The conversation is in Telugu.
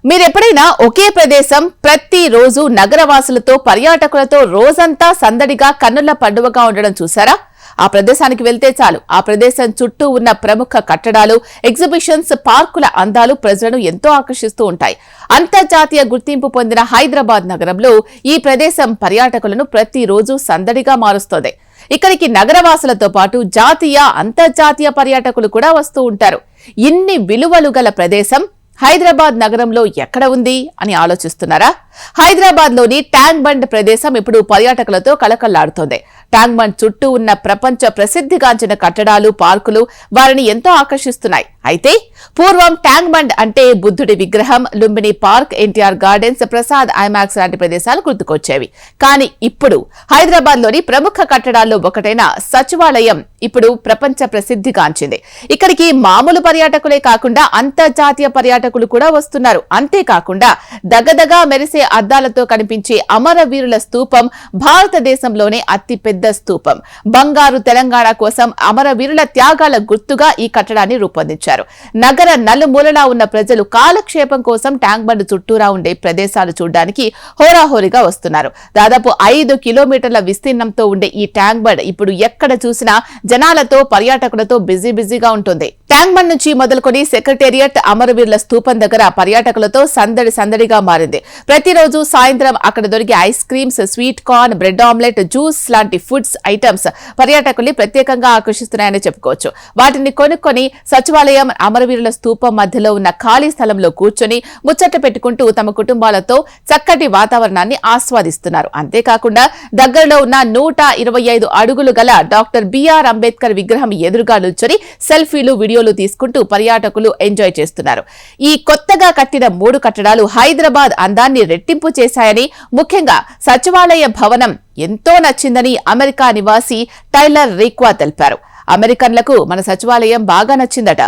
మీరెప్పుడైనా ఒకే ప్రదేశం ప్రతి రోజు నగరవాసులతో పర్యాటకులతో రోజంతా సందడిగా కన్నుల పండువగా ఉండడం చూసారా? ఆ ప్రదేశానికి వెళ్తే చాలు ఆ ప్రదేశం చుట్టూ ఉన్న ప్రముఖ కట్టడాలు, ఎగ్జిబిషన్స్, పార్కుల అందాలు ప్రజలను ఎంతో ఆకర్షిస్తూ ఉంటాయి. అంతర్జాతీయ గుర్తింపు పొందిన హైదరాబాద్ నగరంలో ఈ ప్రదేశం పర్యాటకులను ప్రతిరోజు సందడిగా మారుస్తోంది. ఇక్కడికి నగరవాసులతో పాటు జాతీయ, అంతర్జాతీయ పర్యాటకులు కూడా వస్తూ ఉంటారు. ఇన్ని విలువలు గల ప్రదేశం హైదరాబాద్ నగరంలో ఎక్కడ ఉంది అని ఆలోచిస్తున్నారా? హైదరాబాద్ లోని ట్యాంక్ బండ్ ప్రదేశం ఇప్పుడు పర్యాటకులతో కళకళలాడుతోంది. ట్యాంక్ బండ్ చుట్టూ ఉన్న ప్రపంచ ప్రసిద్ధిగాంచిన కట్టడాలు, పార్కులు వారిని ఎంతో ఆకర్షిస్తున్నాయి. అయితే పూర్వం ట్యాంక్ బండ్ అంటే బుద్ధుడి విగ్రహం, Lumbini park, NTR gardens, Prasad IMAX లాంటి ప్రదేశాలు గుర్తుకొచ్చేవి. కానీ ఇప్పుడు హైదరాబాద్ లోని ప్రముఖ కట్టడాల్లో ఒకటైన సచివాలయం ఇప్పుడు ప్రపంచ ప్రసిద్ధిగాంచింది. ఇక్కడికి మామూలు పర్యాటకులే కాకుండా అంతర్జాతీయ పర్యాటకులు కూడా వస్తున్నారు. అంతేకాకుండా దగదగా మెరిసే అద్దాలతో కనిపించే అమరవీరుల స్తూపం భారతదేశంలోనే అతిపెద్ద స్తూపం. బంగారు తెలంగాణ కోసం అమరవీరుల త్యాగాల గుర్తుగా ఈ కట్టడాన్ని రూపొందించారు. నగర నలుమూలలా ఉన్న ప్రజలు కాలక్షేపం కోసం ట్యాంక్ బండ్ చుట్టూరా ఉండే ప్రదేశాలు చూడడానికి హోరాహోరీగా వస్తున్నారు. దాదాపు 5 కిలోమీటర్ల విస్తీర్ణంతో ఉండే ఈ ట్యాంక్ బండ్ ఇప్పుడు ఎక్కడ చూసినా జనాలతో, పర్యాటకులతో బిజీగా ఉంటుంది. ట్యాంక్ బండ్ నుంచి మొదలుకొని సెక్రటేరియట్, అమరవీరుల స్తూపం దగ్గర పర్యాటకులతో సందడిగా మారింది. ప్రతిరోజు సాయంత్రం అక్కడ దొరికే ice creams, sweet corn, bread omelette, juice లాంటి ఫుడ్స్ ఐటమ్స్ పర్యాటకుల్ని ప్రత్యేకంగా ఆకర్షిస్తున్నాయని చెప్పుకోవచ్చు. వాటిని కొనుక్కొని సచివాలయం, అమరవీరుల స్తూపం మధ్యలో ఉన్న ఖాళీ స్థలంలో కూర్చొని ముచ్చట్లు పెట్టుకుంటూ తమ కుటుంబాలతో చక్కటి వాతావరణాన్ని ఆస్వాదిస్తున్నారు. అంతేకాకుండా దగ్గరలో ఉన్న 125 అడుగులు గల డాక్టర్ బిఆర్ అంబేద్కర్ విగ్రహం ఎదురుగా నిల్చొని సెల్ఫీలు, వీడియోలు తీసుకుంటూ పర్యాటకులు ఎంజాయ్ చేస్తున్నారు. ఈ కొత్తగా కట్టిన 3 కట్టడాలు హైదరాబాద్ అందాన్ని రెట్టింపు చేశాయని, ముఖ్యంగా సచివాలయ భవనం ఎంతో నచ్చిందని అమెరికా నివాసి టైలర్ రీక్వా తెలిపారు. అమెరికన్లకు మన సచివాలయం బాగా నచ్చిందట.